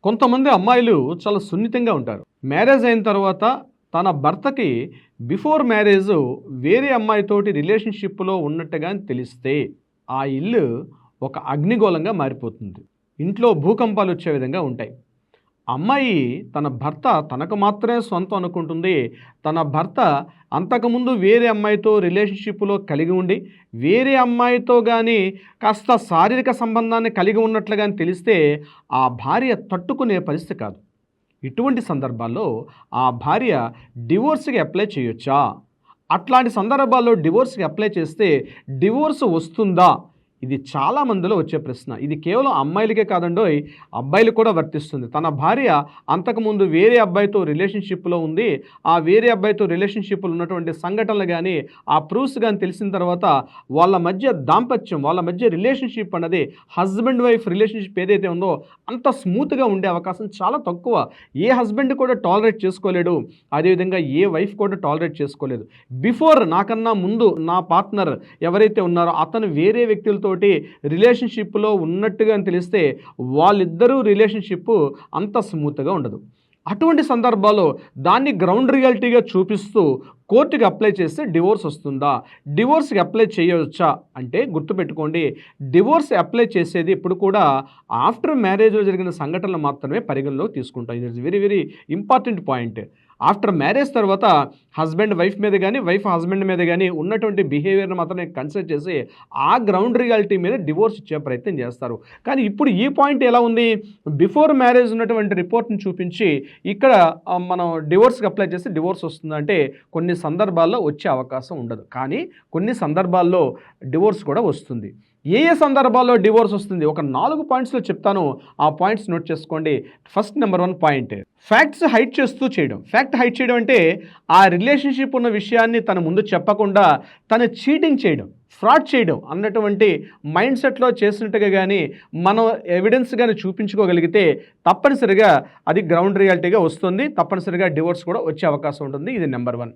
కొంతమంది అమ్మాయిలు చాలా సున్నితంగా ఉంటారు. మ్యారేజ్ అయిన తర్వాత తన భర్తకి బిఫోర్ మ్యారేజ్ వేరే అమ్మాయితోటి రిలేషన్‌షిప్‌లో ఉన్నట్టుగా తెలిస్తే ఆ ఇల్లు ఒక అగ్నిగోళంగా మారిపోతుంది. ఇంట్లో భూకంపాలొచ్చే విధంగా ఉంటాయి. అమ్మాయి తన భర్త తనకు మాత్రమే సొంతం అనుకుంటుంది. తన భర్త అంతకుముందు వేరే అమ్మాయితో రిలేషన్‌షిప్‌లో కలిగి ఉండి, వేరే అమ్మాయితో గాని కాస్త శారీరక సంబంధాన్ని కలిగి ఉన్నట్లు గాని తెలిస్తే, ఆ భార్య తట్టుకునే పరిస్థితి కాదు. ఇటువంటి సందర్భాల్లో ఆ భార్య డివోర్స్‌కి అప్లై చేయొచ్చా? అట్లాంటి సందర్భాల్లో డివోర్స్‌కి అప్లై చేస్తే డివోర్స్ వస్తుందా? ఇది చాలా మందిలో వచ్చే ప్రశ్న. ఇది కేవలం అమ్మాయిలకే కాదండోయ్! అబ్బాయిలకు కూడా వర్తిస్తుంది. తన భార్య అంతకుముందు వేరే అబ్బాయితో రిలేషన్‌షిప్‌లో ఉంది. ఆ వేరే అబ్బాయితో రిలేషన్‌షిప్‌లో ఉన్నటువంటి సంఘటనలు గాని, ఆ ప్రూఫ్స్ గాని తెలిసిన తర్వాత వాళ్ళ మధ్య దాంపత్యం, వాళ్ళ మధ్య రిలేషన్‌షిప్ అన్నది హస్బెండ్ వైఫ్ రిలేషన్‌షిప్ ఏదైతే ఉందో అంత స్మూత్‌గా ఉండే అవకాశం చాలా తక్కువ. ఏ హస్బెండ్ కూడా టాలరేట్ చేసుకోలేడు. అదేవిధంగా ఏ వైఫ్ కూడా టాలరేట్ చేసుకోలేదు. బిఫోర్ నాకన్నా ముందు నా పార్ట్నర్ ఎవరైతే ఉన్నారో అతను వేరే వ్యక్తులతోటి రిలేషన్‌షిప్‌లో ఉన్నట్టుగా అని తెలిస్తే వాళ్ళిద్దరూ రిలేషన్‌షిప్ అంత స్మూత్‌గా ఉండదు. అటువంటి సందర్భాల్లో దాన్ని గ్రౌండ్ రియాలిటీగా చూపిస్తూ కోర్టుకి అప్లై చేస్తే డివోర్స్ వస్తుందా? డివోర్స్‌కి అప్లై చేయొచ్చా? అంటే గుర్తుపెట్టుకోండి, డివోర్స్ అప్లై చేసేది ఎప్పుడు కూడా ఆఫ్టర్ మ్యారేజ్‌లో జరిగిన సంఘటనలు మాత్రమే పరిగణలోకి తీసుకుంటాం. ఇది is very very important point. After marriage తర్వాత హస్బెండ్ వైఫ్ మీద గాని, వైఫ్ హస్బెండ్ మీద గాని ఉన్నటువంటి బిహేవియర్‌ని మాత్రమే కన్సిడర్ చేసి ఆ గ్రౌండ్ రియాలిటీ మీద డివోర్స్ ఇచ్చే ప్రయత్నం చేస్తారు. కానీ ఇప్పుడు ఈ పాయింట్ ఎలా ఉంది? బిఫోర్ మ్యారేజ్ ఉన్నటువంటి రిపోర్ట్‌ని చూపించి ఇక్కడ మనం డివోర్స్‌కి అప్లై చేస్తే డివోర్స్ వస్తుందంటే కొన్ని సందర్భాల్లో వచ్చే అవకాశం ఉండదు. కానీ కొన్ని సందర్భాల్లో డివోర్స్ కూడా వస్తుంది. ఏ ఏ సందర్భాల్లో డివోర్స్ వస్తుంది? ఒక 4 పాయింట్స్‌లో చెప్తాను. ఆ పాయింట్స్ నోట్ చేసుకోండి. First number 1 point, facts hide చేస్తూ చేయడం. ఫ్యాక్ట్ హైడ్ చేయడం అంటే ఆ రిలేషన్‌షిప్ ఉన్న విషయాన్ని తన ముందు చెప్పకుండా తను చీటింగ్ చేయడం, ఫ్రాడ్ చేయడం అన్నటువంటి మైండ్ సెట్‌లో చేసినట్టుగా గాని మనం ఎవిడెన్స్ గాని చూపించుకోగలిగితే తప్పనిసరిగా అది గ్రౌండ్ రియాలిటీగా వస్తుంది. తప్పనిసరిగా డివోర్స్ కూడా వచ్చే అవకాశం ఉంటుంది. ఇది నంబర్ 1.